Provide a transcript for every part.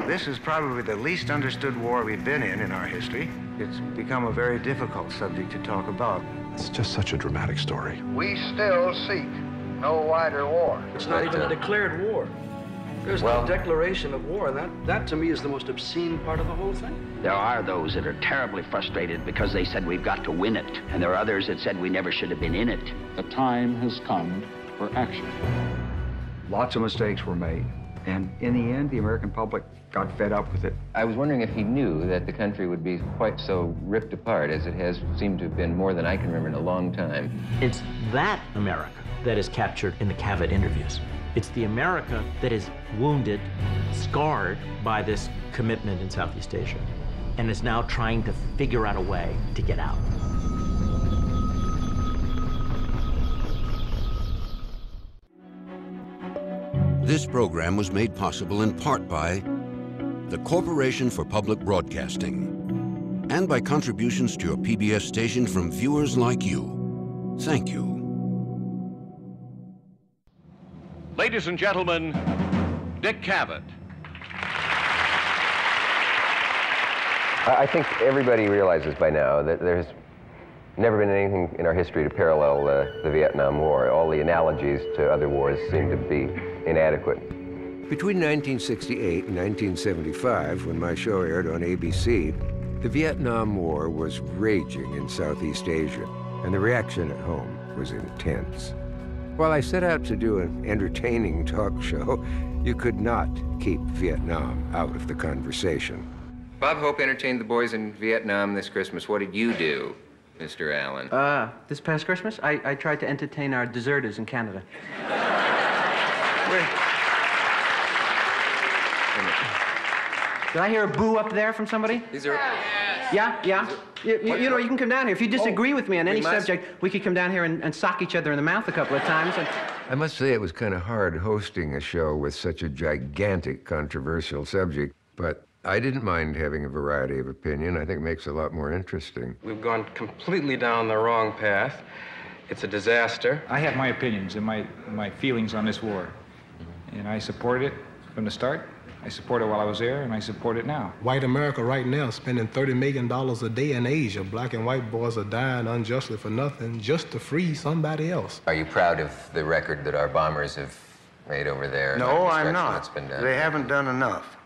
This is probably the least understood war we've been in our history. It's become a very difficult subject to talk about. It's just such a dramatic story. We still seek no wider war. It's not even a declared war. There's no declaration of war. That to me is the most obscene part of the whole thing. There are those that are terribly frustrated because they said we've got to win it, and there are others that said we never should have been in it. The time has come for action. Lots of mistakes were made, and in the end, the American public got fed up with it. I was wondering if he knew that the country would be quite so ripped apart as it has seemed to have been more than I can remember in a long time. It's that America that is captured in the Cavett interviews. It's the America that is wounded, scarred by this commitment in Southeast Asia, and is now trying to figure out a way to get out. This program was made possible in part by the Corporation for Public Broadcasting and by contributions to your PBS station from viewers like you. Thank you. Ladies and gentlemen, Dick Cavett. I think everybody realizes by now that there's never been anything in our history to parallel the Vietnam War. All the analogies to other wars seem to be inadequate. Between 1968 and 1975, when my show aired on ABC, the Vietnam War was raging in Southeast Asia, and the reaction at home was intense. While I set out to do an entertaining talk show, you could not keep Vietnam out of the conversation. Bob Hope entertained the boys in Vietnam this Christmas. What did you do, Mr. Allen? This past Christmas, I tried to entertain our deserters in Canada. Did I hear a boo up there from somebody? These are... Yeah? You know, you can come down here. If you disagree with me on any subject, we could come down here and sock each other in the mouth a couple of times. I must say it was kind of hard hosting a show with such a gigantic controversial subject, but I didn't mind having a variety of opinion. I think it makes it a lot more interesting. We've gone completely down the wrong path. It's a disaster. I have my opinions and my feelings on this war, and I support it from the start. I support it while I was there, and I support it now. White America right now is spending $30 million a day in Asia. Black and white boys are dying unjustly for nothing just to free somebody else. Are you proud of the record that our bombers have made over there? No, I'm not. They haven't done enough.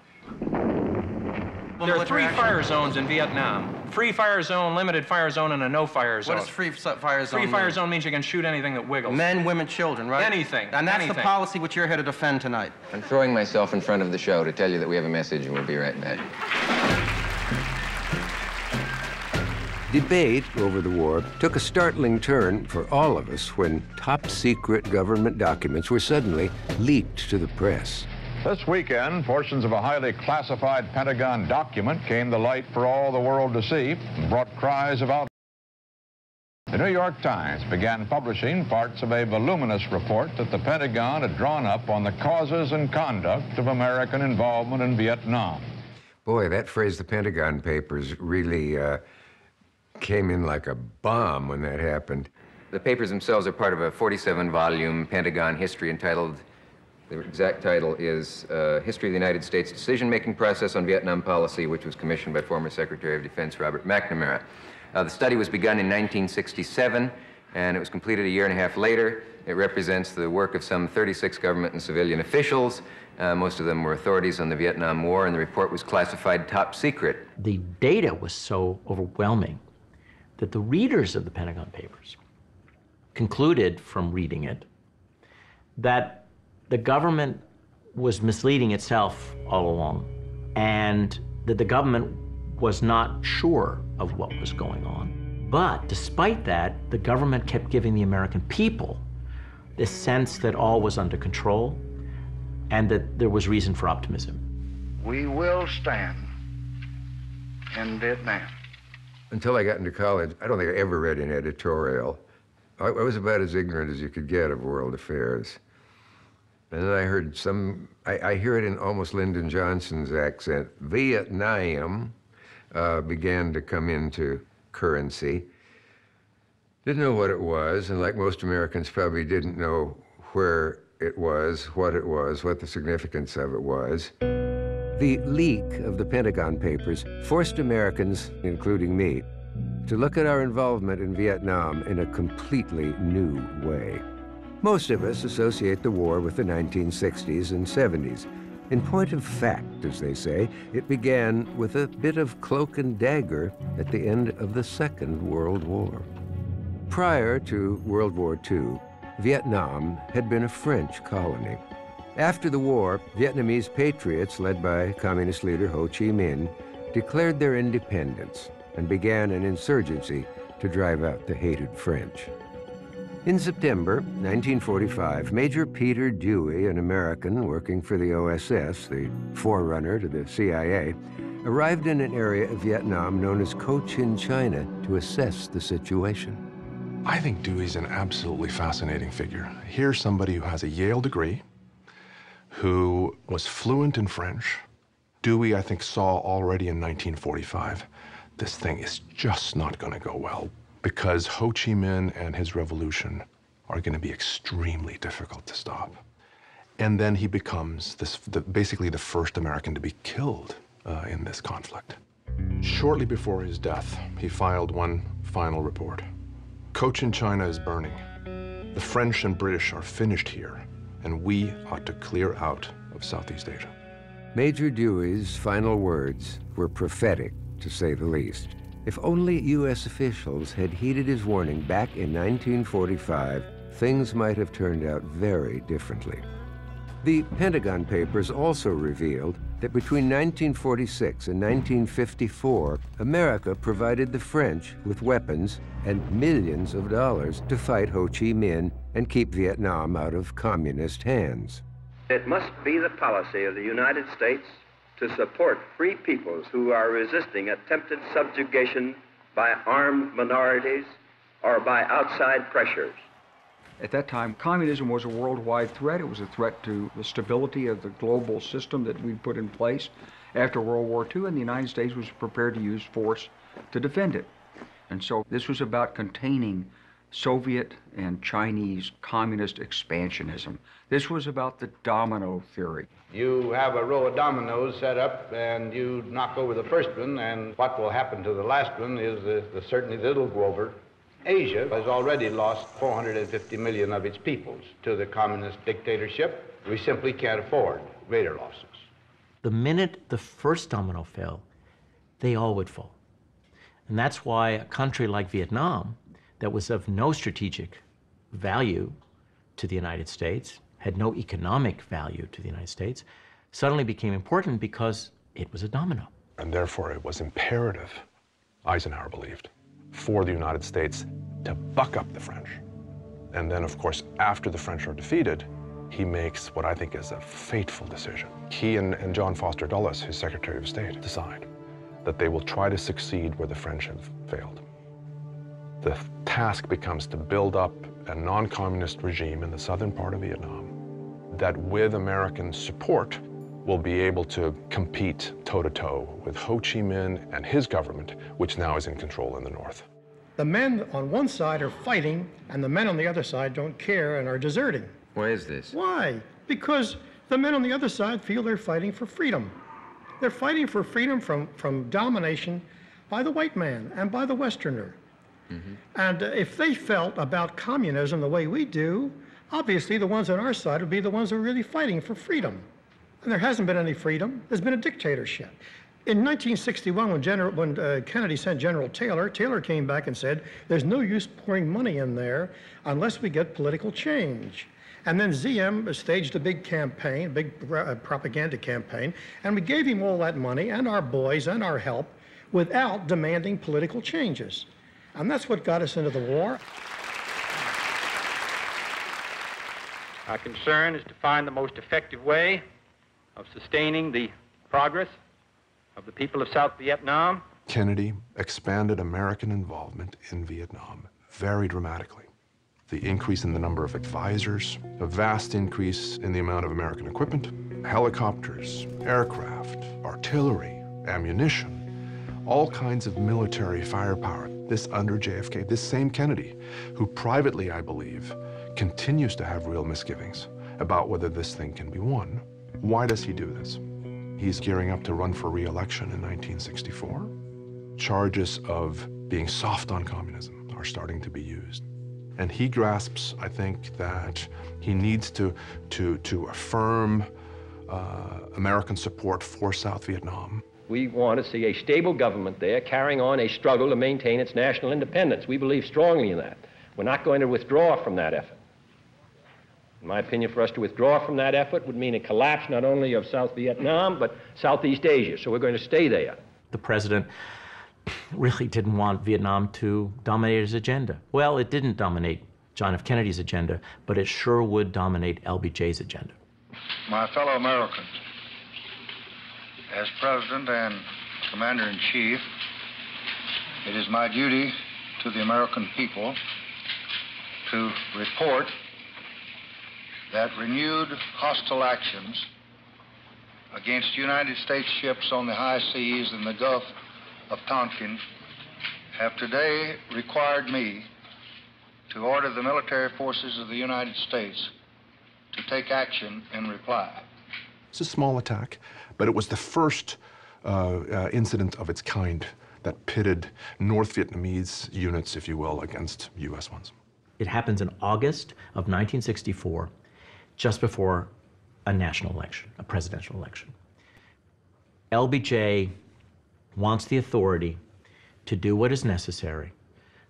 There are 3 fire zones in Vietnam. Free fire zone, limited fire zone, and a no-fire zone. What does free fire zone Free mean? fire zone means you can shoot anything that wiggles. Men, women, children, right? Anything. And that's the policy which you're here to defend tonight. I'm throwing myself in front of the show to tell you that we have a message, and we'll be right back. Debate over the war took a startling turn for all of us when top-secret government documents were suddenly leaked to the press. This weekend, portions of a highly classified Pentagon document came to light for all the world to see and brought cries of outrage. The New York Times began publishing parts of a voluminous report that the Pentagon had drawn up on the causes and conduct of American involvement in Vietnam. Boy, that phrase, the Pentagon Papers, really came in like a bomb when that happened. The papers themselves are part of a 47-volume Pentagon history entitled, the exact title is History of the United States Decision-Making Process on Vietnam Policy, which was commissioned by former Secretary of Defense Robert McNamara. The study was begun in 1967, and it was completed a year and a half later. It represents the work of some 36 government and civilian officials. Most of them were authorities on the Vietnam War, and the report was classified top secret. The data was so overwhelming that the readers of the Pentagon Papers concluded from reading it that the government was misleading itself all along, and that the government was not sure of what was going on. But despite that, the government kept giving the American people this sense that all was under control and that there was reason for optimism. We will stand in Vietnam. Until I got into college, I don't think I ever read an editorial. I was about as ignorant as you could get of world affairs. And then I heard I hear it in almost Lyndon Johnson's accent. Vietnam began to come into currency. Didn't know what it was, and like most Americans probably didn't know where it was, what the significance of it was. The leak of the Pentagon Papers forced Americans, including me, to look at our involvement in Vietnam in a completely new way. Most of us associate the war with the 1960s and 70s. In point of fact, as they say, it began with a bit of cloak and dagger at the end of the Second World War. Prior to World War II, Vietnam had been a French colony. After the war, Vietnamese patriots, led by Communist leader Ho Chi Minh, declared their independence and began an insurgency to drive out the hated French. In September 1945, Major Peter Dewey, an American working for the OSS, the forerunner to the CIA, arrived in an area of Vietnam known as Cochin China to assess the situation. I think Dewey's an absolutely fascinating figure. Here's somebody who has a Yale degree, who was fluent in French. Dewey, I think, saw already in 1945, this thing is just not going to go well, because Ho Chi Minh and his revolution are going to be extremely difficult to stop. And then he becomes basically the first American to be killed in this conflict. Shortly before his death, he filed one final report. Cochin China is burning. The French and British are finished here, and we ought to clear out of Southeast Asia. Major Dewey's final words were prophetic, to say the least. If only U.S. officials had heeded his warning back in 1945, things might have turned out very differently. The Pentagon Papers also revealed that between 1946 and 1954, America provided the French with weapons and millions of dollars to fight Ho Chi Minh and keep Vietnam out of communist hands. It must be the policy of the United States to support free peoples who are resisting attempted subjugation by armed minorities or by outside pressures. At that time, communism was a worldwide threat. It was a threat to the stability of the global system that we'd put in place after World War II, and the United States was prepared to use force to defend it. And so this was about containing Soviet and Chinese communist expansionism. This was about the domino theory. You have a row of dominoes set up, and you knock over the first one, and what will happen to the last one is certainly that it'll go over. Asia has already lost 450 million of its peoples to the communist dictatorship. We simply can't afford greater losses. The minute the first domino fell, they all would fall. And that's why a country like Vietnam, that was of no strategic value to the United States, had no economic value to the United States, suddenly became important because it was a domino. And therefore it was imperative, Eisenhower believed, for the United States to buck up the French. And then, of course, after the French are defeated, he makes what I think is a fateful decision. He and John Foster Dulles, his Secretary of State, decide that they will try to succeed where the French have failed. The task becomes to build up a non-communist regime in the southern part of Vietnam that, with American support, will be able to compete toe-to-toe with Ho Chi Minh and his government, which now is in control in the north. The men on one side are fighting, and the men on the other side don't care and are deserting. Why is this? Why? Because the men on the other side feel they're fighting for freedom. They're fighting for freedom from domination by the white man and by the Westerner. Mm-hmm. And if they felt about communism the way we do, obviously the ones on our side would be the ones who are really fighting for freedom. And there hasn't been any freedom. There's been a dictatorship. In 1961, when Kennedy sent General Taylor, Taylor came back and said, there's no use pouring money in there unless we get political change. And then ZM staged a big campaign, a big propaganda campaign, and we gave him all that money and our boys and our help without demanding political changes. And that's what got us into the war. Our concern is to find the most effective way of sustaining the progress of the people of South Vietnam. Kennedy expanded American involvement in Vietnam very dramatically. The increase in the number of advisors, a vast increase in the amount of American equipment, helicopters, aircraft, artillery, ammunition, all kinds of military firepower. This under JFK, this same Kennedy, who privately, I believe, continues to have real misgivings about whether this thing can be won. Why does he do this? He's gearing up to run for re-election in 1964. Charges of being soft on communism are starting to be used. And he grasps, I think, that he needs to affirm American support for South Vietnam. We want to see a stable government there carrying on a struggle to maintain its national independence. We believe strongly in that. We're not going to withdraw from that effort. In my opinion, for us to withdraw from that effort would mean a collapse not only of South Vietnam, but Southeast Asia. So we're going to stay there. The president really didn't want Vietnam to dominate his agenda. Well, it didn't dominate John F. Kennedy's agenda, but it sure would dominate LBJ's agenda. My fellow Americans, as President and Commander-in-Chief, it is my duty to the American people to report that renewed hostile actions against United States ships on the high seas in the Gulf of Tonkin have today required me to order the military forces of the United States to take action in reply. It's a small attack, but it was the first incident of its kind that pitted North Vietnamese units, if you will, against U.S. ones. It happens in August of 1964, just before a national election, a presidential election. LBJ wants the authority to do what is necessary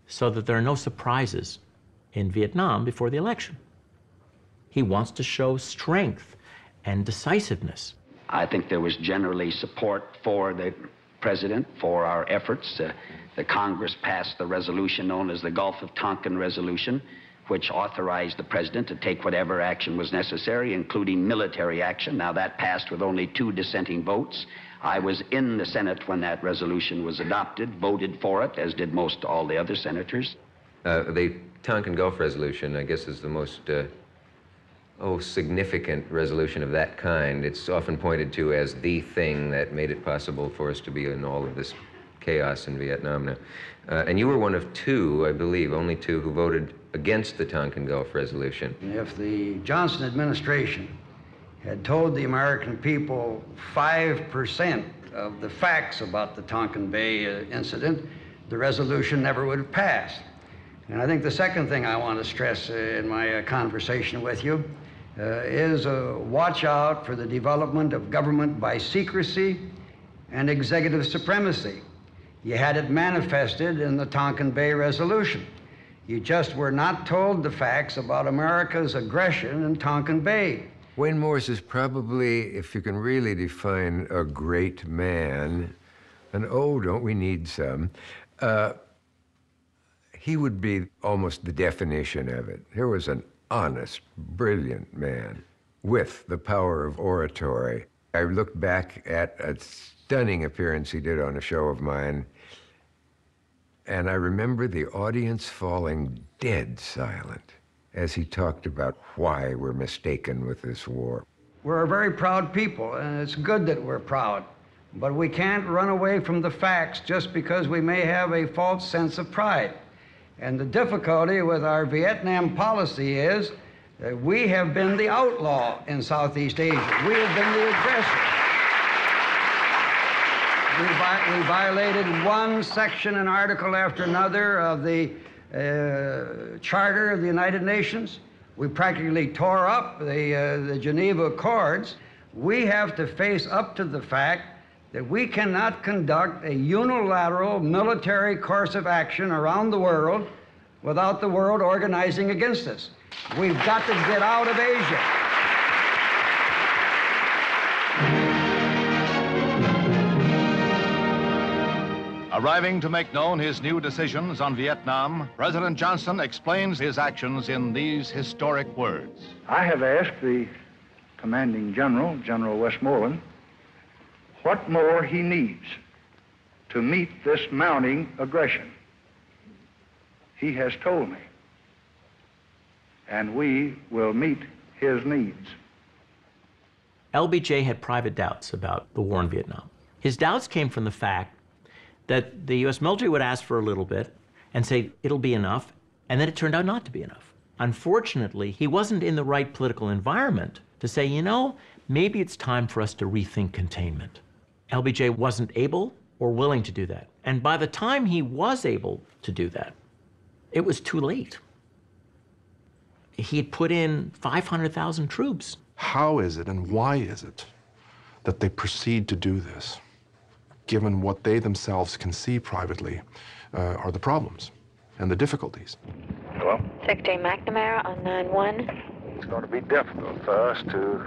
so that there are no surprises in Vietnam before the election. He wants to show strength and decisiveness. I think there was generally support for the president, for our efforts. The Congress passed the resolution known as the Gulf of Tonkin Resolution, which authorized the president to take whatever action was necessary, including military action. Now, that passed with only 2 dissenting votes. I was in the Senate when that resolution was adopted, voted for it, as did most all the other senators. The Tonkin Gulf Resolution, I guess, is the most significant resolution of that kind. It's often pointed to as the thing that made it possible for us to be in all of this chaos in Vietnam now. And you were one of 2, I believe, only 2 who voted against the Tonkin Gulf Resolution. If the Johnson administration had told the American people 5% of the facts about the Tonkin Bay incident, the resolution never would have passed. And I think the second thing I want to stress in my conversation with you is watch out for the development of government by secrecy and executive supremacy. You had it manifested in the Tonkin Bay Resolution. You just were not told the facts about America's aggression in Tonkin Bay. Wayne Morse is probably, if you can really define a great man, and oh, don't we need some, he would be almost the definition of it. Here was an honest, brilliant man with the power of oratory. I look back at a stunning appearance he did on a show of mine, and I remember the audience falling dead silent as he talked about why we're mistaken with this war. We're a very proud people, and it's good that we're proud. But we can't run away from the facts just because we may have a false sense of pride. And the difficulty with our Vietnam policy is that we have been the outlaw in Southeast Asia. We have been the aggressor. We violated one section and article after another of the Charter of the United Nations. We practically tore up the Geneva Accords. We have to face up to the fact that we cannot conduct a unilateral military course of action around the world without the world organizing against us. We've got to get out of Asia. Arriving to make known his new decisions on Vietnam, President Johnson explains his actions in these historic words. I have asked the commanding general, General Westmoreland, what more he needs to meet this mounting aggression. He has told me, and we will meet his needs. LBJ had private doubts about the war in Vietnam. His doubts came from the fact that the U.S. military would ask for a little bit and say, it'll be enough, and then it turned out not to be enough. Unfortunately, he wasn't in the right political environment to say, you know, maybe it's time for us to rethink containment. LBJ wasn't able or willing to do that. And by the time he was able to do that, it was too late. He had put in 500,000 troops. How is it and why is it that they proceed to do this, given what they themselves can see privately are the problems and the difficulties? Hello? Secretary McNamara on 9-1. It's going to be difficult for us to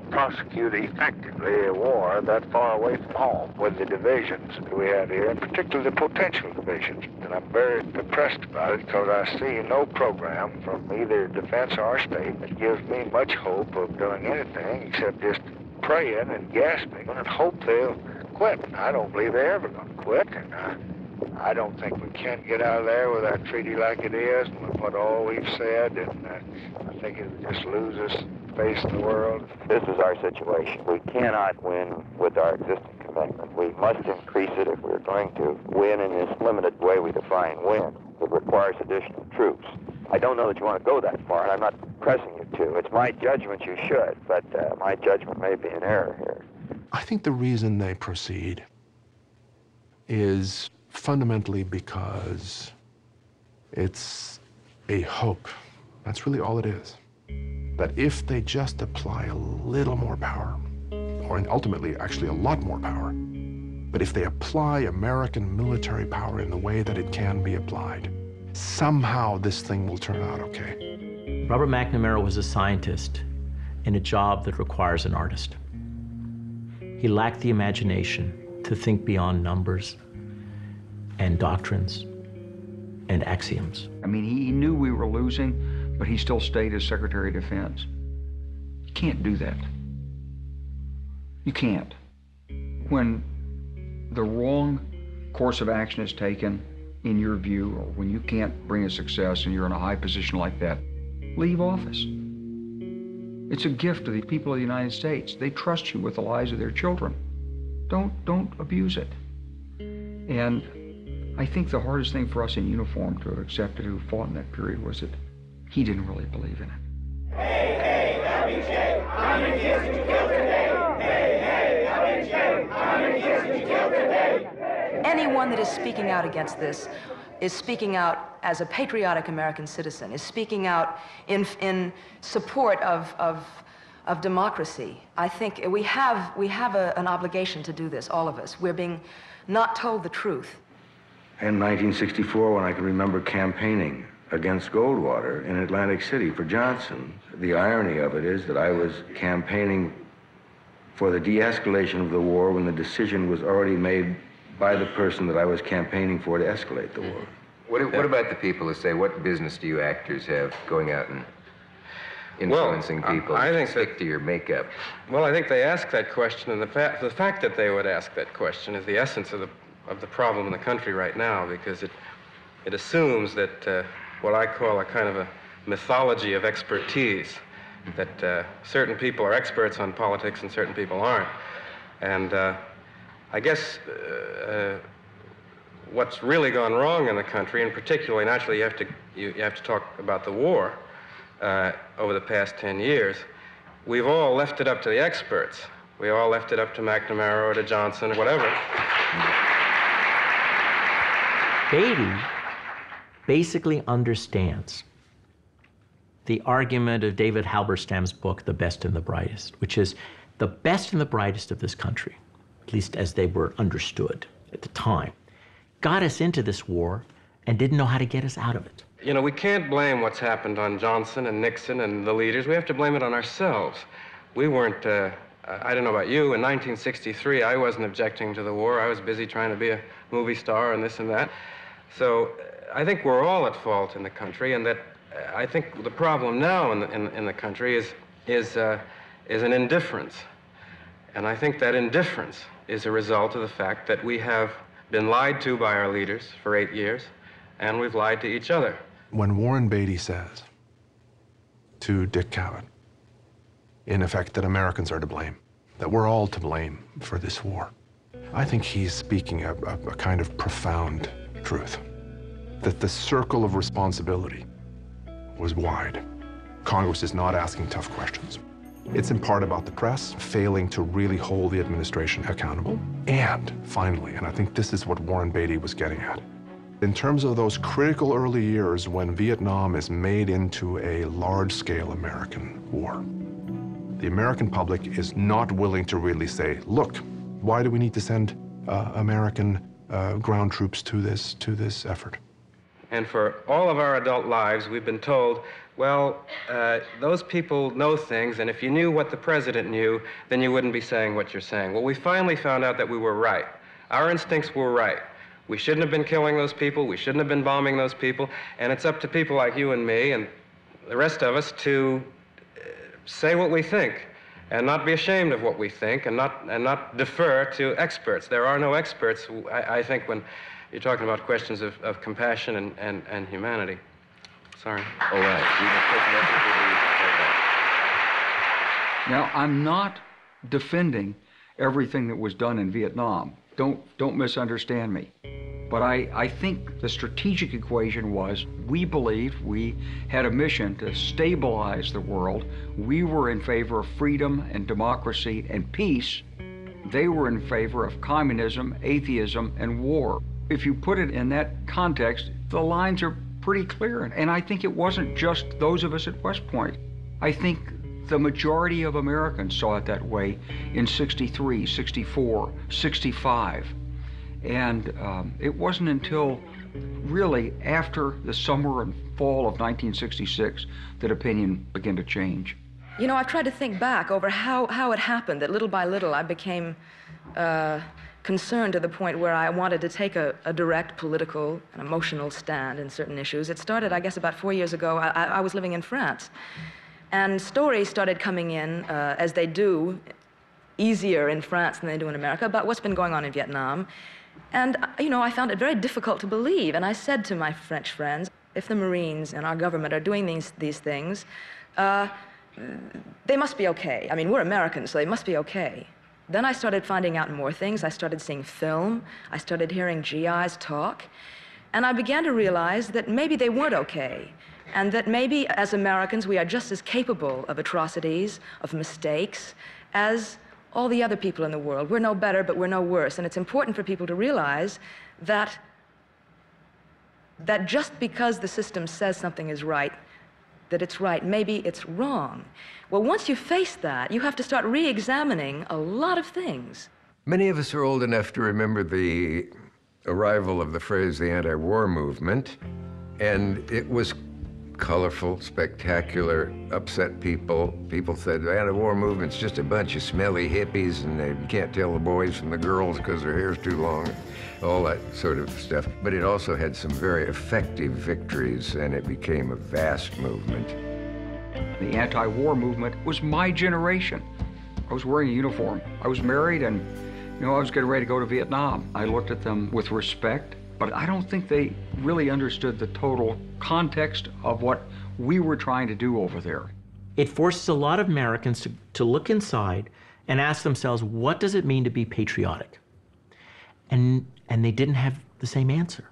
prosecute effectively a war that far away from home with the divisions that we have here, and particularly the potential divisions. And I'm very depressed about it because I see no program from either defense or state that gives me much hope of doing anything except just praying and gasping and hope they'll quit. I don't believe they're ever going to quit, and I don't think we can get out of there with our treaty like it is and with what all we've said, and I think it would just lose us face in the world. This is our situation. We cannot win with our existing commitment. We must increase it if we're going to win in this limited way we define win. It requires additional troops. I don't know that you want to go that far, and I'm not pressing you to. It's my judgment you should, but my judgment may be in error here. I think the reason they proceed is fundamentally because it's a hope. That's really all it is. That if they just apply a little more power, or ultimately actually a lot more power, but if they apply American military power in the way that it can be applied, somehow this thing will turn out okay. Robert McNamara was a scientist in a job that requires an artist. He lacked the imagination to think beyond numbers and doctrines and axioms. I mean, he knew we were losing, but he still stayed as Secretary of Defense. You can't do that. You can't. When the wrong course of action is taken, in your view, or when you can't bring a success and you're in a high position like that, leave office. It's a gift to the people of the United States. They trust you with the lives of their children. Don't abuse it. And I think the hardest thing for us in uniform to have accepted who fought in that period was that he didn't really believe in it. Hey, hey, LBJ, how many kids did you kill today? Hey, hey, LBJ, how many kids did you kill today? Anyone that is speaking out against this is speaking out as a patriotic American citizen, is speaking out in support of democracy. I think we have an obligation to do this, all of us. We're being not told the truth. In 1964, when I can remember campaigning against Goldwater in Atlantic City for Johnson, the irony of it is that I was campaigning for the de-escalation of the war when the decision was already made by the person that I was campaigning for to escalate the war. What about the people who say, what business do you actors have going out and influencing people? I think stick to your makeup. Well, I think they ask that question, and the fact that they would ask that question is the essence of the problem in the country right now, because it assumes that what I call a kind of a mythology of expertise, that certain people are experts on politics and certain people aren't. And I guess what's really gone wrong in the country, and particularly, naturally, you have to talk about the war over the past 10 years. We've all left it up to the experts. We all left it up to McNamara or to Johnson or whatever. Beatty basically understands the argument of David Halberstam's book, The Best and the Brightest, which is the best and the brightest of this country, at least as they were understood at the time, got us into this war and didn't know how to get us out of it. You know, we can't blame what's happened on Johnson and Nixon and the leaders. We have to blame it on ourselves. We weren't, I don't know about you, in 1963, I wasn't objecting to the war. I was busy trying to be a movie star and this and that. So I think we're all at fault in the country, and that I think the problem now in the country is an indifference. And I think that indifference is a result of the fact that we have been lied to by our leaders for 8 years, and we've lied to each other. When Warren Beatty says to Dick Cavett, in effect, that Americans are to blame, that we're all to blame for this war, I think he's speaking a kind of profound truth, that the circle of responsibility was wide. Congress is not asking tough questions. It's in part about the press failing to really hold the administration accountable. And finally, and I think this is what Warren Beatty was getting at, in terms of those critical early years when Vietnam is made into a large-scale American war, the American public is not willing to really say, look, why do we need to send American ground troops to this effort? And for all of our adult lives, we've been told, well, those people know things, and if you knew what the president knew, then you wouldn't be saying what you're saying. Well, we finally found out that we were right. Our instincts were right. We shouldn't have been killing those people. We shouldn't have been bombing those people. And it's up to people like you and me and the rest of us to say what we think and not be ashamed of what we think and not defer to experts. There are no experts, I think, when you're talking about questions of compassion and humanity. Sorry. All right. We will take a message. We'll be right back. Now, I'm not defending everything that was done in Vietnam. Don't misunderstand me. But I think the strategic equation was we believed we had a mission to stabilize the world. We were in favor of freedom and democracy and peace. They were in favor of communism, atheism, and war. If you put it in that context, the lines are pretty clear. And I think it wasn't just those of us at West Point. I think the majority of Americans saw it that way in 63, 64, 65. And it wasn't until really after the summer and fall of 1966 that opinion began to change. You know, I've tried to think back over how it happened that little by little I became concerned to the point where I wanted to take a direct political and emotional stand in certain issues. It started, I guess, about 4 years ago. I was living in France. And stories started coming in, as they do, easier in France than they do in America, about what's been going on in Vietnam. And, you know, I found it very difficult to believe. And I said to my French friends, if the Marines and our government are doing these things, they must be okay. I mean, we're Americans, so they must be okay. Then I started finding out more things. I started seeing film. I started hearing GIs talk. And I began to realize that maybe they weren't okay. And that maybe, as Americans, we are just as capable of atrocities, of mistakes, as all the other people in the world. We're no better, but we're no worse. And it's important for people to realize that just because the system says something is right, that it's right, maybe it's wrong. Well, once you face that, you have to start re-examining a lot of things. Many of us are old enough to remember the arrival of the phrase the anti-war movement, and it was colorful, spectacular, upset people. People said the anti-war movement's just a bunch of smelly hippies and you can't tell the boys from the girls because their hair's too long, all that sort of stuff. But it also had some very effective victories and it became a vast movement. The anti-war movement was my generation. I was wearing a uniform. I was married and, you know, I was getting ready to go to Vietnam. I looked at them with respect. But I don't think they really understood the total context of what we were trying to do over there. It forces a lot of Americans to look inside and ask themselves, what does it mean to be patriotic? And they didn't have the same answer.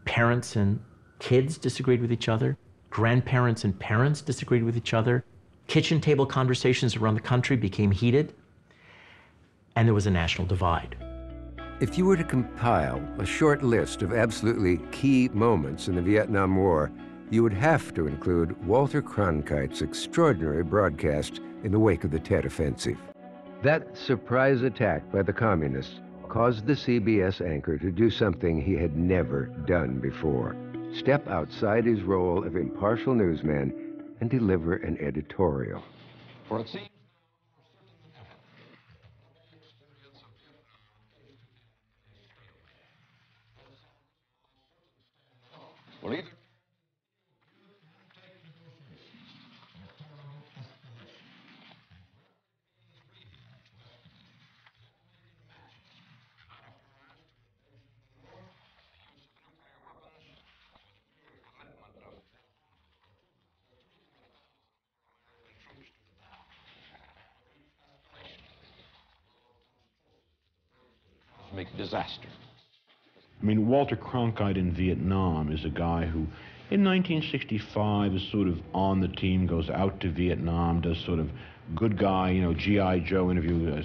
Parents and kids disagreed with each other. Grandparents and parents disagreed with each other. Kitchen table conversations around the country became heated. And there was a national divide. If you were to compile a short list of absolutely key moments in the Vietnam War, you would have to include Walter Cronkite's extraordinary broadcast in the wake of the Tet Offensive. That surprise attack by the communists caused the CBS anchor to do something he had never done before: step outside his role of impartial newsman and deliver an editorial. For it seems well, either make disaster. I mean, Walter Cronkite in Vietnam is a guy who In 1965 is sort of on the team, goes out to Vietnam, does sort of good guy, you know, G.I. Joe interview,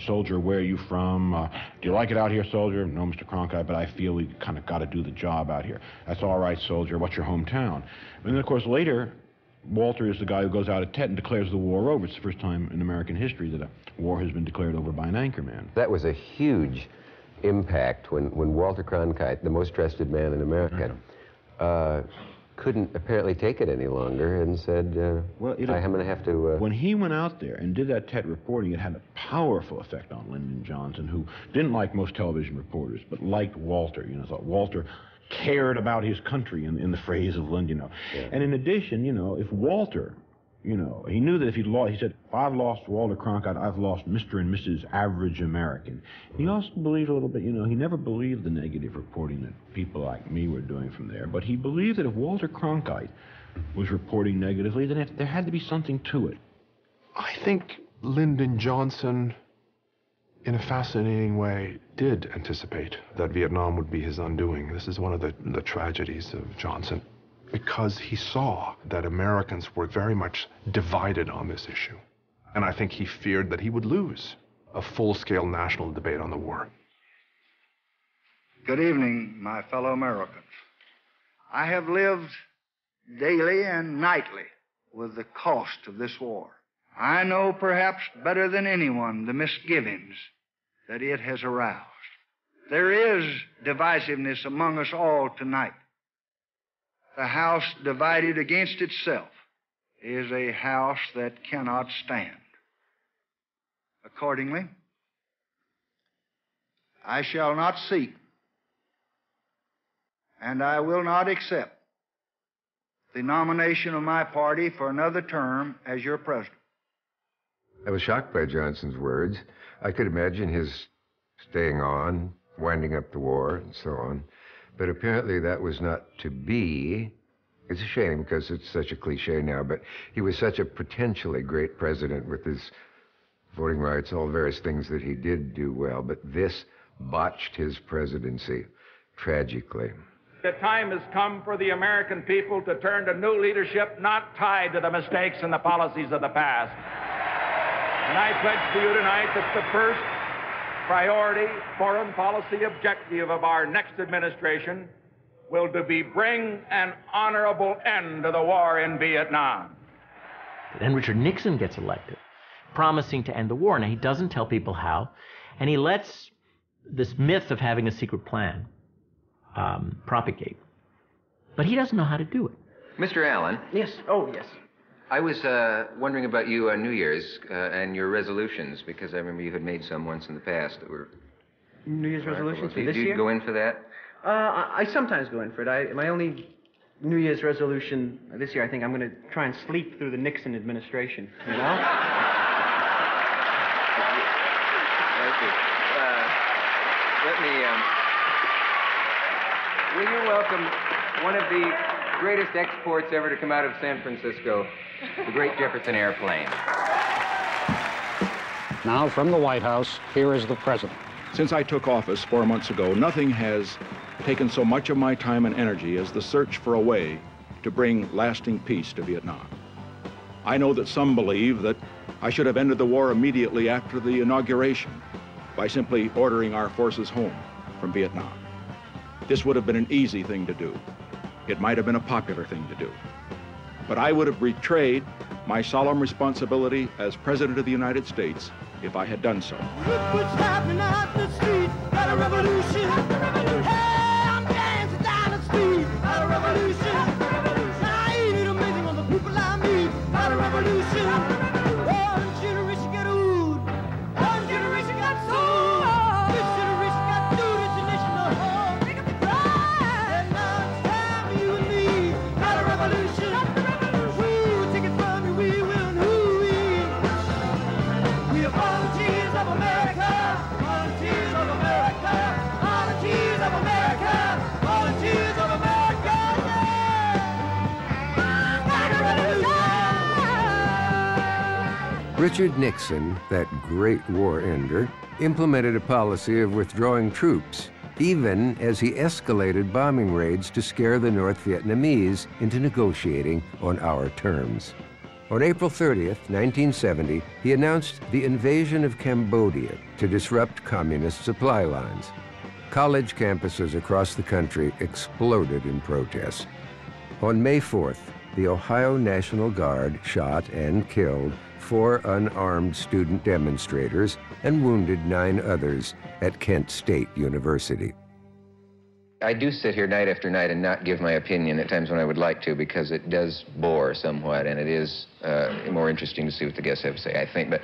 soldier, where are you from? Do you like it out here, soldier? No, Mr. Cronkite, but I feel we kind of got to do the job out here. That's all right, soldier. What's your hometown? And then, of course, later, Walter is the guy who goes out at Tet and declares the war over. It's the first time in American history that a war has been declared over by an anchorman. That was a huge impact when Walter Cronkite, the most trusted man in America, couldn't apparently take it any longer and said, I'm going to have to... When he went out there and did that Tet reporting, it had a powerful effect on Lyndon Johnson, who didn't like most television reporters, but liked Walter. You know, thought Walter cared about his country, in the phrase of Lyndon, you know. Yeah. And in addition, you know, if Walter, you know, he knew that if he'd lost, he said, if I've lost Walter Cronkite, I've lost Mr. and Mrs. Average American. He also believed a little bit, you know, he never believed the negative reporting that people like me were doing from there, but he believed that if Walter Cronkite was reporting negatively, then there had to be something to it. I think Lyndon Johnson, in a fascinating way, did anticipate that Vietnam would be his undoing. This is one of the tragedies of Johnson, because he saw that Americans were very much divided on this issue. And I think he feared that he would lose a full-scale national debate on the war. Good evening, my fellow Americans. I have lived daily and nightly with the cost of this war. I know perhaps better than anyone the misgivings that it has aroused. There is divisiveness among us all tonight. The house divided against itself is a house that cannot stand. Accordingly, I shall not seek, and I will not accept the nomination of my party for another term as your president. I was shocked by Johnson's words. I could imagine his staying on, winding up the war, and so on. But apparently that was not to be. It's a shame because it's such a cliche now, but he was such a potentially great president with his voting rights, all the various things that he did do well, but this botched his presidency tragically. The time has come for the American people to turn to new leadership not tied to the mistakes and the policies of the past. And I pledge to you tonight that the first priority foreign policy objective of our next administration will be bring an honorable end to the war in Vietnam. Then Richard Nixon gets elected, promising to end the war. Now, he doesn't tell people how, and he lets this myth of having a secret plan propagate. But he doesn't know how to do it. Mr. Allen. Yes. Oh, yes. I was wondering about you on New Year's and your resolutions, because I remember you had made some once in the past that were... New Year's resolutions for this year? Do you go in for that? I sometimes go in for it. My only New Year's resolution this year, I think I'm going to try and sleep through the Nixon administration, you know? Thank you. Will you welcome one of the greatest exports ever to come out of San Francisco, the great Jefferson airplane. Now, from the White House, here is the President. Since I took office 4 months ago, nothing has taken so much of my time and energy as the search for a way to bring lasting peace to Vietnam. I know that some believe that I should have ended the war immediately after the inauguration by simply ordering our forces home from Vietnam. This would have been an easy thing to do. It might have been a popular thing to do. But I would have betrayed my solemn responsibility as President of the United States if I had done so. Look what's happening out the street, got a revolution. Hey, I'm dancing down the street, got a revolution. Now ain't it amazing all the people I meet, got a revolution. One generation got old, one generation got sold. This generation got new, this generation no hold. Pick up the pride, and now it's time for you and me, got a revolution. Who take it from me, we will and who we. We are volunteers of America, volunteers of America, volunteers of America, volunteers of America, Richard Nixon, that great war ender, implemented a policy of withdrawing troops even as he escalated bombing raids to scare the North Vietnamese into negotiating on our terms. On April 30th, 1970, he announced the invasion of Cambodia to disrupt communist supply lines. College campuses across the country exploded in protest. On May 4th, the Ohio National Guard shot and killed 4 unarmed student demonstrators and wounded 9 others at Kent State University. I do sit here night after night and not give my opinion at times when I would like to, because it does bore somewhat, and it is more interesting to see what the guests have to say, I think. But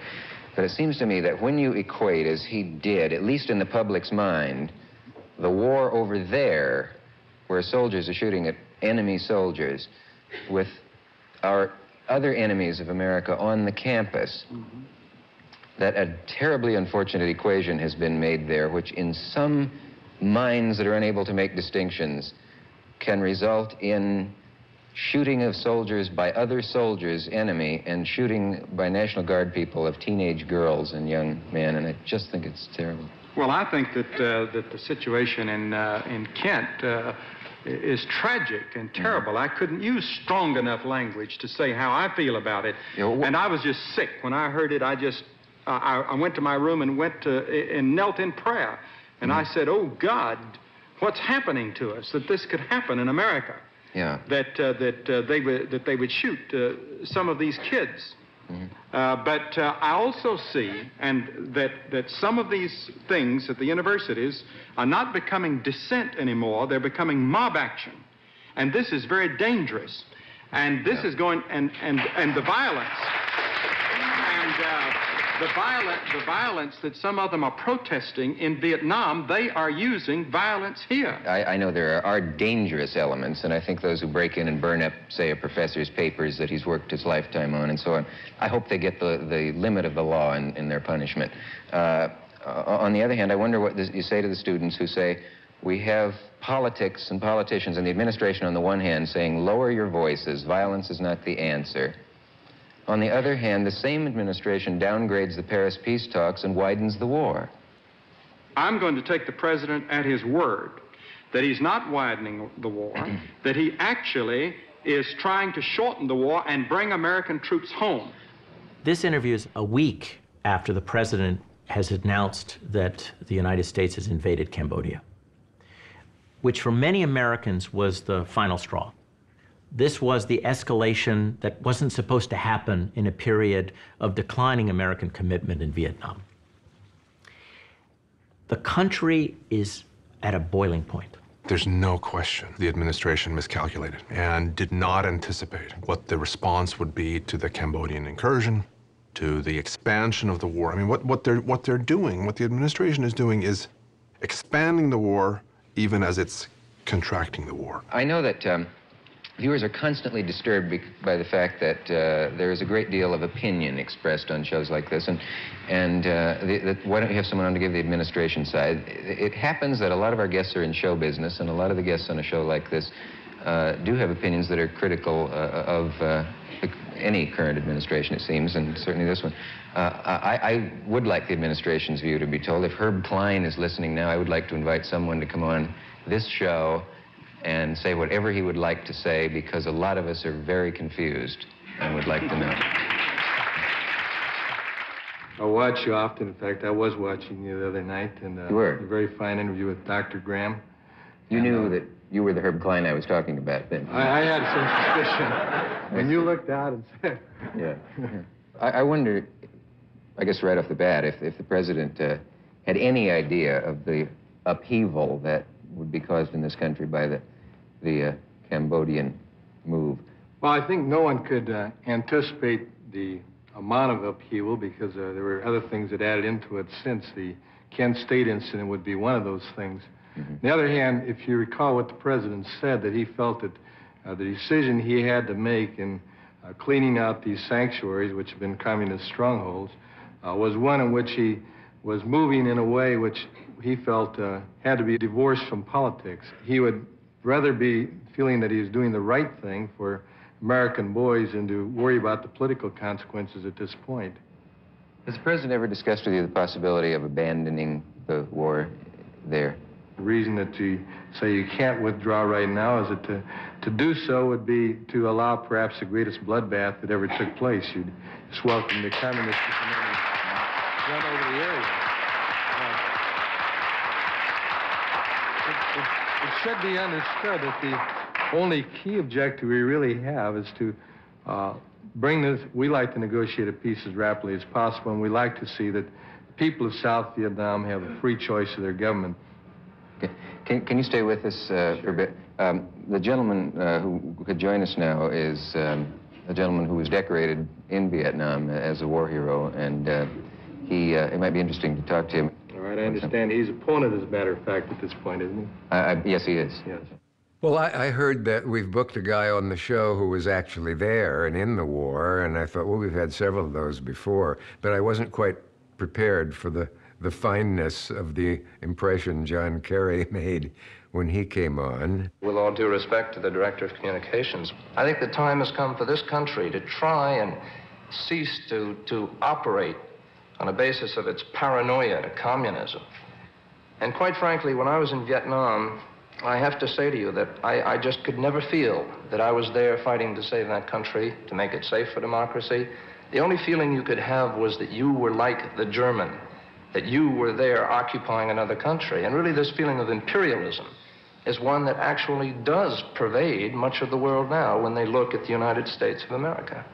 it seems to me that when you equate, as he did, at least in the public's mind, the war over there, where soldiers are shooting at enemy soldiers, with our other enemies of America on the campus, that a terribly unfortunate equation has been made there, which in some minds that are unable to make distinctions can result in shooting of soldiers by other soldiers, enemy, and shooting by National Guard people of teenage girls and young men, and I just think it's terrible. Well, I think that that the situation in Kent is tragic and terrible. I couldn't use strong enough language to say how I feel about it. And I was just sick when I heard it. I went to my room and knelt in prayer. And I said, "Oh God, what's happening to us? That this could happen in America? Yeah. That they would shoot some of these kids." But I also see that some of these things at the universities are not becoming dissent anymore. They're becoming mob action, and this is very dangerous. And this is going and the violence the violence that some of them are protesting in Vietnam, they are using violence here. I know there are dangerous elements, and I think those who break in and burn up, say, a professor's papers that he's worked his lifetime on and so on, I hope they get the limit of the law in their punishment. On the other hand, I wonder what you say to the students who say, we have politics and politicians and the administration on the one hand saying, lower your voices, violence is not the answer. On the other hand, the same administration downgrades the Paris peace talks and widens the war. I'm going to take the president at his word that he's not widening the war, that he actually is trying to shorten the war and bring American troops home. This interview is a week after the president has announced that the United States has invaded Cambodia, which for many Americans was the final straw. This was the escalation that wasn't supposed to happen in a period of declining American commitment in Vietnam. The country is at a boiling point. There's no question the administration miscalculated and did not anticipate what the response would be to the Cambodian incursion, to the expansion of the war. I mean, what they're doing, what the administration is doing is expanding the war even as it's contracting the war. I know that viewers are constantly disturbed by the fact that there is a great deal of opinion expressed on shows like this, and why don't you have someone on to give the administration side? It happens that a lot of our guests are in show business, and a lot of the guests on a show like this do have opinions that are critical of any current administration, it seems, and certainly this one. I would like the administration's view to be told. If Herb Klein is listening now, I would like to invite someone to come on this show and say whatever he would like to say, because a lot of us are very confused and would like to know. I watch you often. In fact, I was watching you the other night, and you were. A very fine interview with Dr. Graham. You knew that you were the Herb Klein I was talking about then. I had some suspicion when you looked out and said. Yeah. I wonder, I guess right off the bat, if the president had any idea of the upheaval that would be caused in this country by the Cambodian move. Well, I think no one could anticipate the amount of upheaval, because there were other things that added into it since. The Kent State incident would be one of those things. On the other hand, if you recall what the president said, that he felt that the decision he had to make in cleaning out these sanctuaries, which have been communist strongholds, was one in which he was moving in a way which he felt had to be divorced from politics. He would rather be feeling that he was doing the right thing for American boys than to worry about the political consequences at this point. Has the president ever discussed with you the possibility of abandoning the war there? The reason that you say you can't withdraw right now is that to do so would be to allow perhaps the greatest bloodbath that ever took place. You'd just welcome the communists to come in and run over the area. It should be understood that the only key objective we really have is to bring this. We like to negotiate a peace as rapidly as possible, and we like to see that the people of South Vietnam have a free choice of their government. Can you stay with us for a bit? The gentleman who could join us now is a gentleman who was decorated in Vietnam as a war hero, and it might be interesting to talk to him. All right, I understand he's opponent, as a matter of fact, at this point, isn't he? Yes, he is. Yes. Well, I heard that we've booked a guy on the show who was actually there and in the war, and I thought, well, we've had several of those before, but I wasn't quite prepared for the fineness of the impression John Kerry made when he came on. With all due respect to the Director of Communications, I think the time has come for this country to try and cease to operate on a basis of its paranoia to communism. And quite frankly, when I was in Vietnam, I have to say to you that I just could never feel that I was there fighting to save that country, to make it safe for democracy. The only feeling you could have was that you were like the German, that you were there occupying another country. And really this feeling of imperialism is one that actually does pervade much of the world now when they look at the United States of America.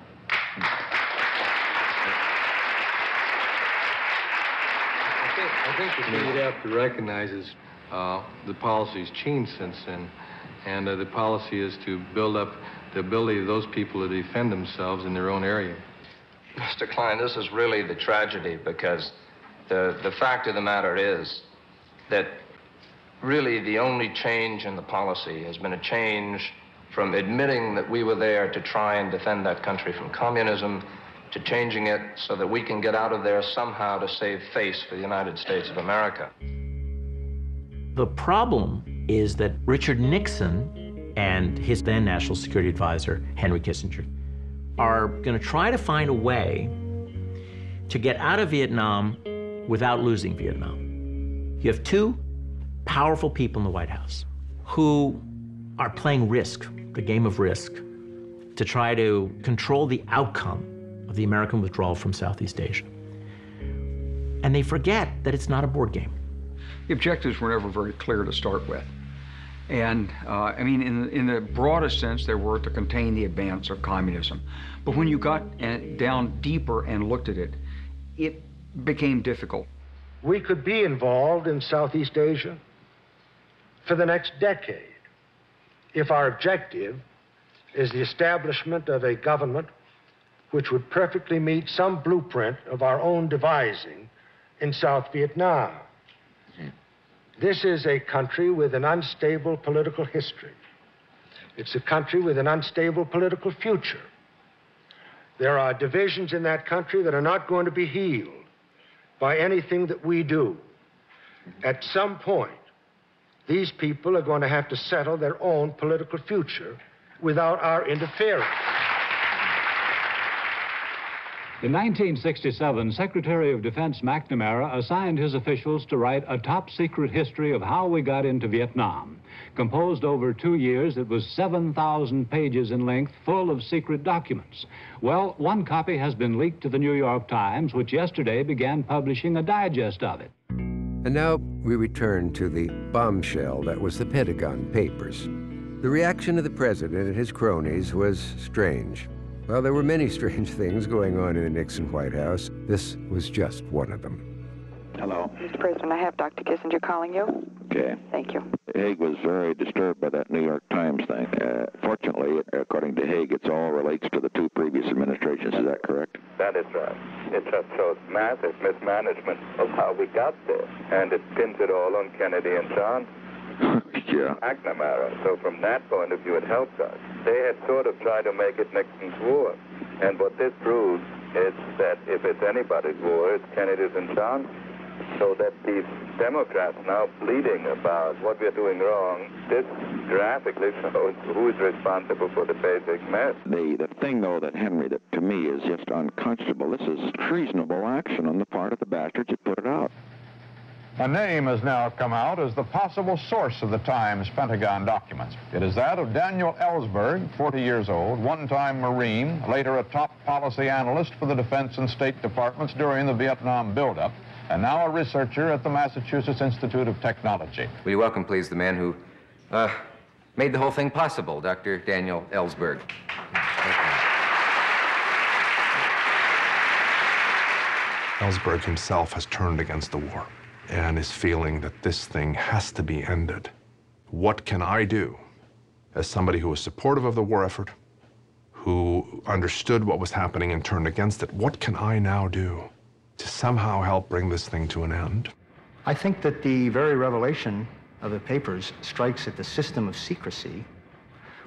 I think the thing you'd have to recognize is the policy's changed since then, and the policy is to build up the ability of those people to defend themselves in their own area. Mr. Klein, this is really the tragedy, because the fact of the matter is that really the only change in the policy has been a change from admitting that we were there to try and defend that country from communism to changing it so that we can get out of there somehow to save face for the United States of America. The problem is that Richard Nixon and his then National Security Advisor, Henry Kissinger, are going to try to find a way to get out of Vietnam without losing Vietnam. You have two powerful people in the White House who are playing risk, the game of risk, to try to control the outcome of the American withdrawal from Southeast Asia. And they forget that it's not a board game. The objectives were never very clear to start with. And I mean, in the broadest sense, they were to contain the advance of communism. But when you got down deeper and looked at it, it became difficult. We could be involved in Southeast Asia for the next decade if our objective is the establishment of a government which would perfectly meet some blueprint of our own devising in South Vietnam. This is a country with an unstable political history. It's a country with an unstable political future. There are divisions in that country that are not going to be healed by anything that we do. At some point, these people are going to have to settle their own political future without our interference. In 1967, Secretary of Defense McNamara assigned his officials to write a top-secret history of how we got into Vietnam. Composed over 2 years, it was 7,000 pages in length, full of secret documents. Well, one copy has been leaked to the New York Times, which yesterday began publishing a digest of it. And now we return to the bombshell that was the Pentagon Papers. The reaction of the president and his cronies was strange. Well, there were many strange things going on in the Nixon White House. This was just one of them. Hello. Mr. President, I have Dr. Kissinger calling you. Okay. Thank you. Haig was very disturbed by that New York Times thing. Fortunately, according to Haig, it all relates to the two previous administrations. Is that correct? That is right. It just shows massive mismanagement of how we got there. And it pins it all on Kennedy and Johnson. Yeah. McNamara. So from that point of view, it helped us. They had sort of tried to make it Nixon's war. And what this proves is that if it's anybody's war, it's Kennedy's and Johnson. So that these Democrats now bleating about what we're doing wrong, this graphically shows who is responsible for the basic mess. The thing, though, that Henry, that to me is just unconscionable, this is treasonable action on the part of the bastards who put it out. A name has now come out as the possible source of the Times Pentagon documents. It is that of Daniel Ellsberg, 40 years old, one-time Marine, later a top policy analyst for the Defense and State Departments during the Vietnam buildup, and now a researcher at the Massachusetts Institute of Technology. Will you welcome, please, the man who made the whole thing possible, Dr. Daniel Ellsberg. Ellsberg himself has turned against the war and is feeling that this thing has to be ended. What can I do as somebody who was supportive of the war effort, who understood what was happening and turned against it? What can I now do to somehow help bring this thing to an end? I think that the very revelation of the papers strikes at the system of secrecy,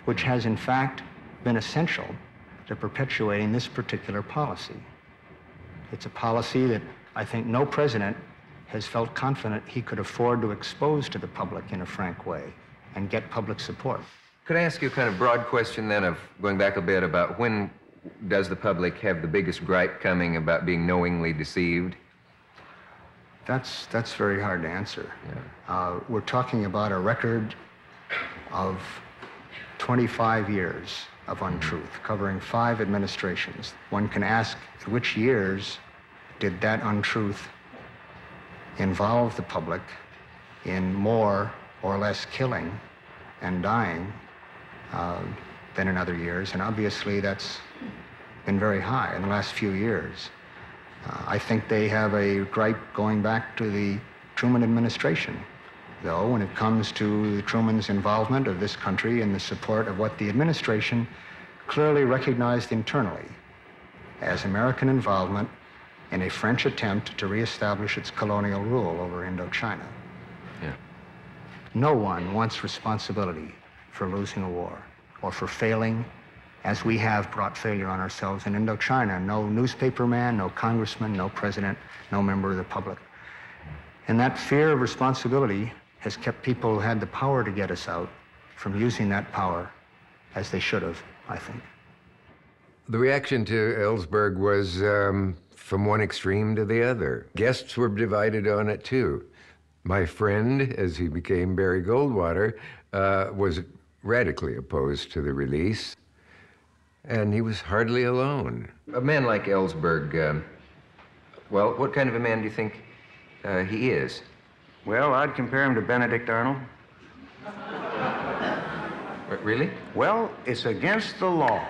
which has in fact been essential to perpetuating this particular policy. It's a policy that I think no president has felt confident he could afford to expose to the public in a frank way and get public support. Could I ask you a kind of broad question then of going back a bit about when does the public have the biggest gripe coming about being knowingly deceived? That's very hard to answer. Yeah. We're talking about a record of 25 years of untruth, covering 5 administrations. One can ask, which years did that untruth involve the public in more or less killing and dying than in other years? And obviously that's been very high in the last few years. I think they have a gripe going back to the Truman administration, though, when it comes to Truman's involvement of this country in the support of what the administration clearly recognized internally as American involvement in a French attempt to reestablish its colonial rule over Indochina. Yeah. No one wants responsibility for losing a war or for failing, as we have brought failure on ourselves in Indochina. No newspaper man, no congressman, no president, no member of the public. And that fear of responsibility has kept people who had the power to get us out from using that power as they should have, I think. The reaction to Ellsberg was from one extreme to the other. Guests were divided on it too. My friend, as he became Barry Goldwater, was radically opposed to the release, and he was hardly alone. A man like Ellsberg, well, what kind of a man do you think he is? Well, I'd compare him to Benedict Arnold. Really? Well, it's against the law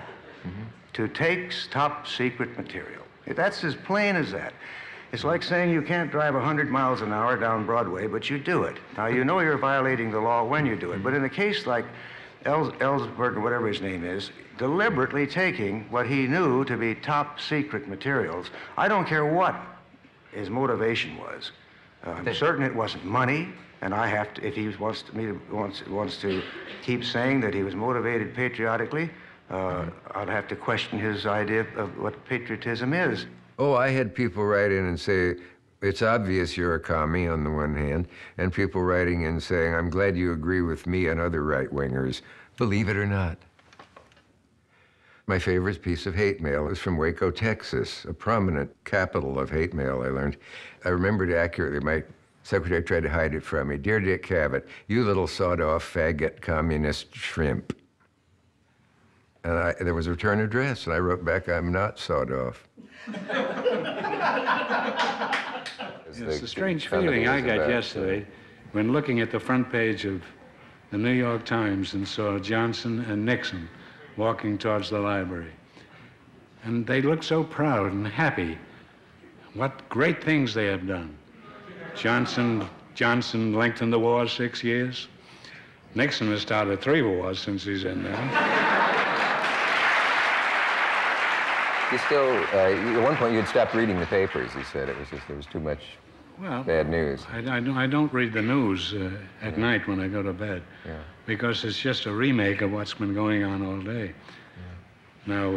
to take top secret material. That's as plain as that. It's like saying you can't drive 100 miles an hour down Broadway, but you do it. Now, you know you're violating the law when you do it, but in a case like Ellsberg, or whatever his name is, deliberately taking what he knew to be top secret materials, I don't care what his motivation was. I'm certain it wasn't money, and I have to, if he wants to keep saying that he was motivated patriotically, I'd have to question his idea of what patriotism is. Oh, I had people write in and say, it's obvious you're a commie on the one hand, and people writing in saying, I'm glad you agree with me and other right-wingers, believe it or not. My favorite piece of hate mail is from Waco, Texas, a prominent capital of hate mail, I learned. I remembered accurately. My secretary tried to hide it from me. Dear Dick Cavett, you little sawed-off faggot communist shrimp. And there was a return address, and I wrote back, I'm not sawed off. It's a strange feeling I got yesterday when looking at the front page of the New York Times and saw Johnson and Nixon walking towards the library. And they looked so proud and happy. What great things they had done. Johnson lengthened the war 6 years. Nixon has started 3 wars since he's in there. You still, at one point you had stopped reading the papers, you said. It was just, there was too much bad news. I don't read the news at night when I go to bed, because it's just a remake of what's been going on all day. Now,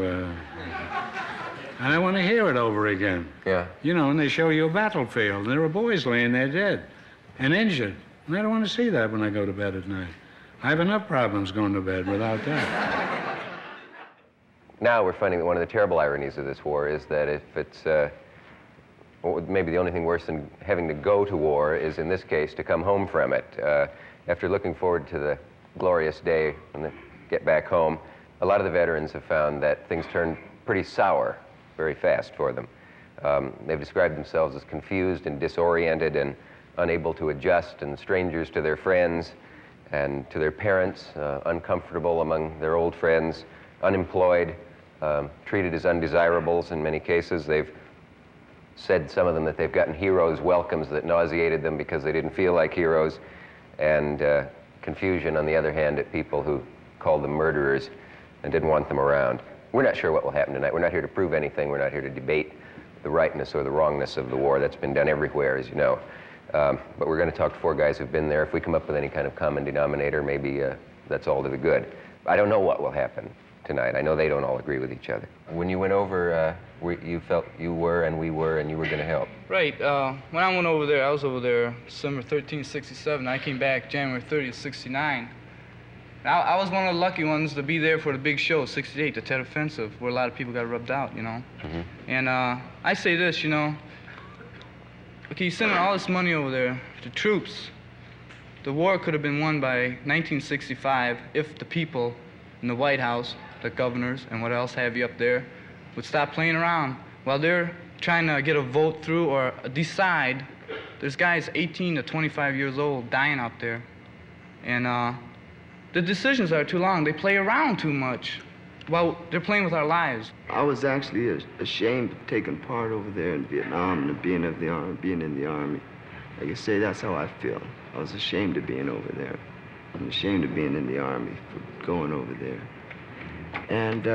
and I want to hear it over again. Yeah. You know, and they show you a battlefield, and there are boys laying there dead and injured. And I don't want to see that when I go to bed at night. I have enough problems going to bed without that. Now we're finding that one of the terrible ironies of this war is that if it's, maybe the only thing worse than having to go to war is, in this case, to come home from it. After looking forward to the glorious day when they get back home, a lot of the veterans have found that things turned pretty sour very fast for them. They've described themselves as confused and disoriented and unable to adjust, and strangers to their friends and to their parents, uncomfortable among their old friends, unemployed, treated as undesirables in many cases. They've said, some of them, that they've gotten heroes' welcomes that nauseated them because they didn't feel like heroes, and confusion, on the other hand, at people who called them murderers and didn't want them around. We're not sure what will happen tonight. We're not here to prove anything. We're not here to debate the rightness or the wrongness of the war. That's been done everywhere, as you know. But we're going to talk to four guys who've been there. If we come up with any kind of common denominator, maybe that's all to the good. I don't know what will happen tonight. I know they don't all agree with each other. When you went over, you felt you were and we were and you were going to help. Right. When I went over there, I was over there December 13, 67. I came back January 30th, 69. I was one of the lucky ones to be there for the big show, 68, the Tet Offensive, where a lot of people got rubbed out, you know. Mm-hmm. And I say this, you know, okay, you sending all this money over there to troops. The war could have been won by 1965 if the people in the White House, the governors, and what else have you up there, would stop playing around while they're trying to get a vote through or decide. There's guys 18 to 25 years old dying out there. And the decisions are too long. They play around too much while they're playing with our lives. I was actually ashamed of taking part over there in Vietnam and being in the Army. Like I say, that's how I feel. I was ashamed of being over there. I'm ashamed of being in the Army for going over there. And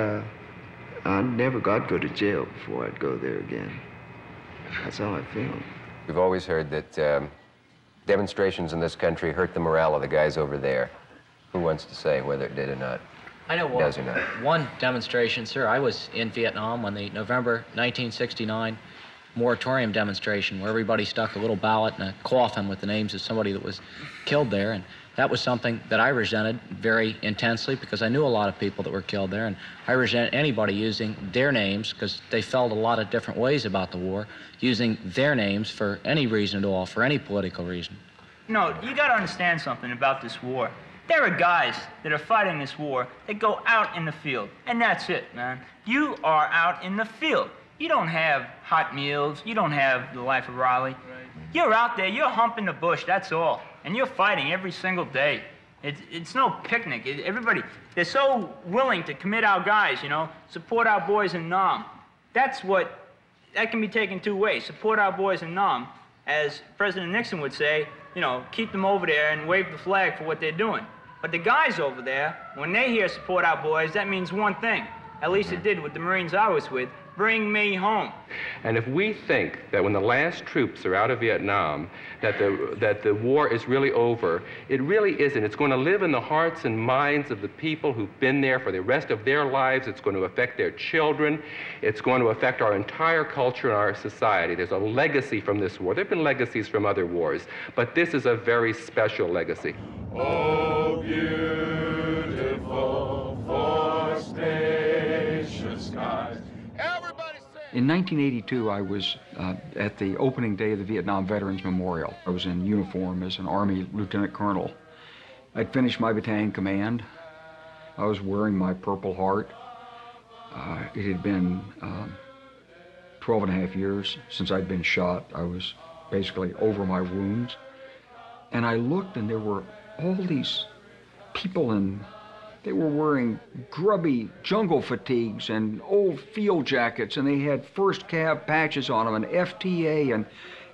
I never got to go to jail before I'd go there again. That's how I feel. We've always heard that demonstrations in this country hurt the morale of the guys over there. Who wants to say whether it did or not? I know Does or not? one demonstration, sir. I was in Vietnam on the November 1969 moratorium demonstration where everybody stuck a little ballot in a coffin with the names of somebody that was killed there. And that was something that I resented very intensely because I knew a lot of people that were killed there. And I resent anybody using their names because they felt a lot of different ways about the war, using their names for any reason at all, for any political reason. No, you got to understand something about this war. There are guys that are fighting this war that go out in the field, and that's it, man. You are out in the field. You don't have hot meals. You don't have the life of Raleigh. Right. You're out there. You're humping the bush, that's all. And you're fighting every single day. It's no picnic. Everybody, they're so willing to commit our guys, you know, support our boys in Nam. That can be taken two ways. Support our boys in Nam, as President Nixon would say, you know, keep them over there and wave the flag for what they're doing. But the guys over there, when they hear support our boys, that means one thing. At least it did with the Marines I was with. Bring me home. And if we think that when the last troops are out of Vietnam, that the war is really over, it really isn't. It's going to live in the hearts and minds of the people who've been there for the rest of their lives. It's going to affect their children. It's going to affect our entire culture and our society. There's a legacy from this war. There have been legacies from other wars, but this is a very special legacy. Oh, beautiful four-station skies. In 1982, I was at the opening day of the Vietnam Veterans Memorial. I was in uniform as an Army Lieutenant Colonel. I'd finished my battalion command. I was wearing my Purple Heart. It had been 12 and a half years since I'd been shot. I was basically over my wounds. And I looked, and there were all these people they were wearing grubby jungle fatigues and old field jackets, and they had first cav patches on them and FTA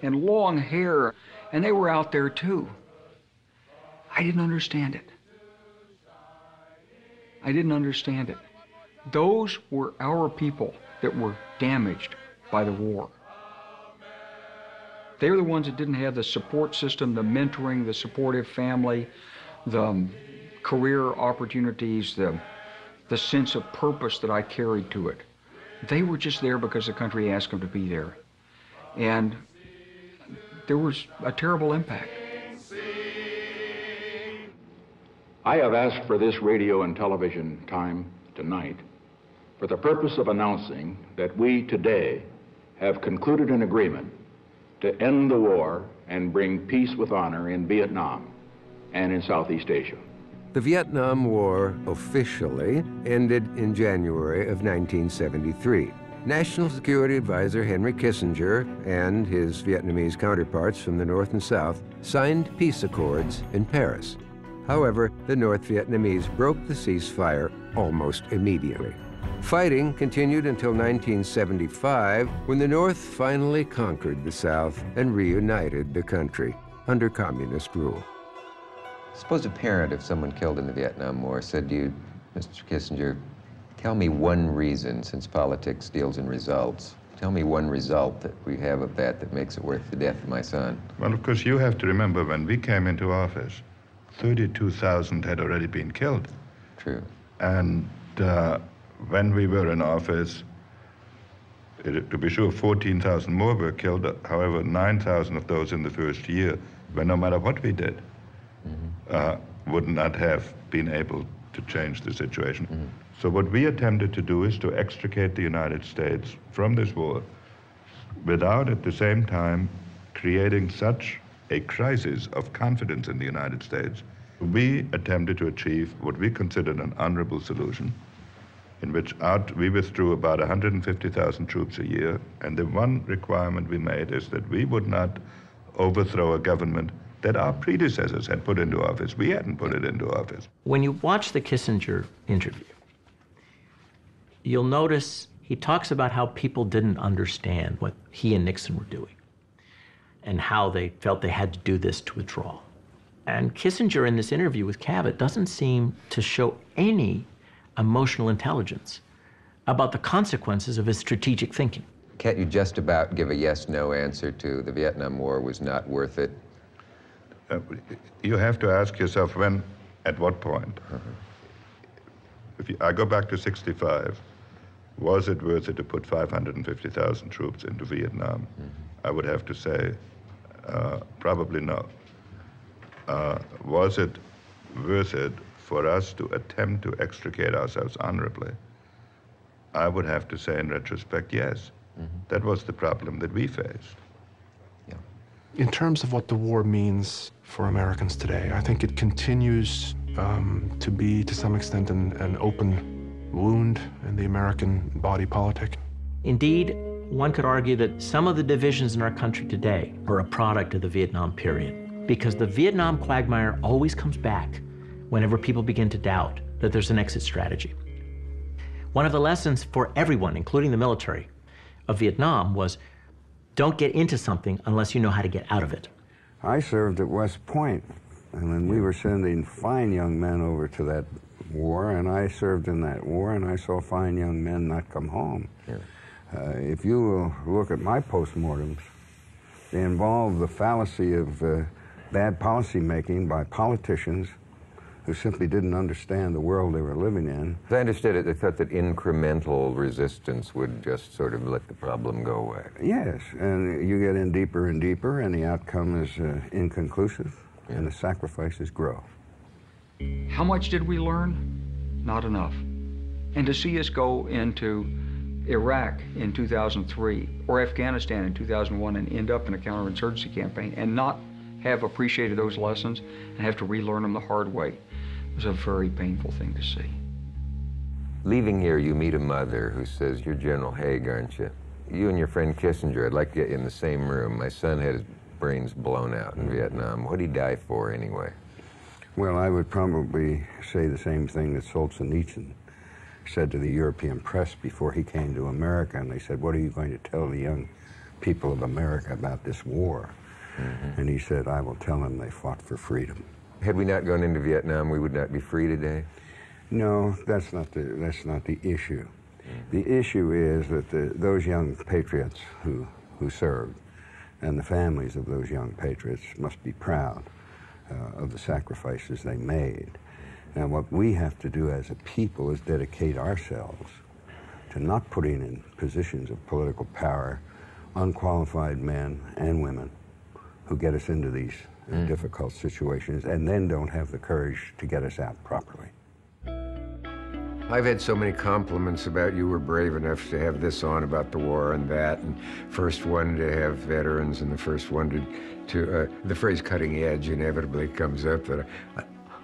and long hair, and they were out there too. I didn't understand it. I didn't understand it. Those were our people that were damaged by the war. They were the ones that didn't have the support system, the mentoring, the supportive family, the career opportunities, the sense of purpose that I carried to it. They were just there because the country asked them to be there. And there was a terrible impact. I have asked for this radio and television time tonight for the purpose of announcing that we today have concluded an agreement to end the war and bring peace with honor in Vietnam and in Southeast Asia. The Vietnam War officially ended in January of 1973. National Security Advisor Henry Kissinger and his Vietnamese counterparts from the North and South signed peace accords in Paris. However, the North Vietnamese broke the ceasefire almost immediately. Fighting continued until 1975, when the North finally conquered the South and reunited the country under communist rule. Suppose a parent of someone killed in the Vietnam War said to you, Mr. Kissinger, tell me one reason, since politics deals in results, tell me one result that we have of that makes it worth the death of my son. Well, of course, you have to remember when we came into office, 32,000 had already been killed. True. And when we were in office, to be sure, 14,000 more were killed. However, 9,000 of those in the first year, when no matter what we did, would not have been able to change the situation. So what we attempted to do is to extricate the United States from this war without at the same time creating such a crisis of confidence in the United States. We attempted to achieve what we considered an honorable solution, in which we withdrew about 150,000 troops a year, and the one requirement we made is that we would not overthrow a government that our predecessors had put into office. We hadn't put it into office. When you watch the Kissinger interview, you'll notice he talks about how people didn't understand what he and Nixon were doing and how they felt they had to do this to withdraw. And Kissinger in this interview with Cavett doesn't seem to show any emotional intelligence about the consequences of his strategic thinking. Can't you just about give a yes-no answer to the Vietnam War was not worth it? You have to ask yourself when, at what point. I go back to 65, was it worth it to put 550,000 troops into Vietnam? I would have to say, probably no. Was it worth it for us to attempt to extricate ourselves honorably? I would have to say in retrospect, yes. That was the problem that we faced. In terms of what the war means for Americans today, I think it continues to be, to some extent, an open wound in the American body politic. Indeed, one could argue that some of the divisions in our country today are a product of the Vietnam period, because the Vietnam quagmire always comes back whenever people begin to doubt that there's an exit strategy. One of the lessons for everyone, including the military, of Vietnam was don't get into something unless you know how to get out of it. I served at West Point, and then we were sending fine young men over to that war, and I served in that war, and I saw fine young men not come home. If you will look at my postmortems, they involve the fallacy of bad policy making by politicians who simply didn't understand the world they were living in. As I understood it, they thought that incremental resistance would just sort of let the problem go away. Yes, and you get in deeper and deeper, and the outcome is inconclusive, and the sacrifices grow. How much did we learn? Not enough. And to see us go into Iraq in 2003 or Afghanistan in 2001 and end up in a counterinsurgency campaign and not have appreciated those lessons and have to relearn them the hard way was a very painful thing to see. Leaving here, you meet a mother who says, "You're General Haig, aren't you? You and your friend Kissinger, I'd like to get you in the same room. My son had his brains blown out in Vietnam. What'd he die for anyway?" Well, I would probably say the same thing that Solzhenitsyn said to the European press before he came to America, and they said, "What are you going to tell the young people of America about this war?" And he said, "I will tell them they fought for freedom." Had we not gone into Vietnam, we would not be free today? No, that's not the issue. The issue is that those young patriots who served and the families of those young patriots must be proud of the sacrifices they made. Now, what we have to do as a people is dedicate ourselves to not putting in positions of political power unqualified men and women who get us into these difficult situations and then don't have the courage to get us out properly. I've had so many compliments about you were brave enough to have this on about the war and that, and first one to have veterans and the first one to the phrase cutting edge inevitably comes up, that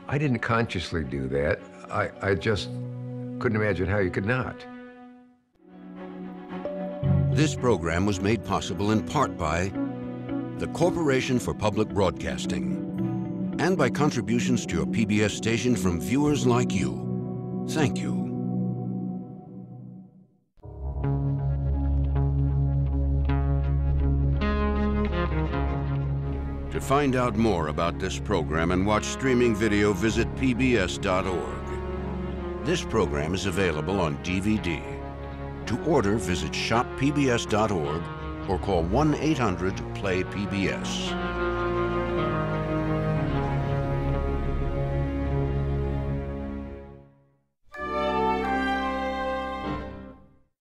I didn't consciously do that. I just couldn't imagine how you could not. This program was made possible in part by the Corporation for Public Broadcasting and by contributions to your PBS station from viewers like you. Thank you. To find out more about this program and watch streaming video, visit pbs.org. This program is available on DVD. To order, visit shoppbs.org or call 1-800-PLAY-PBS.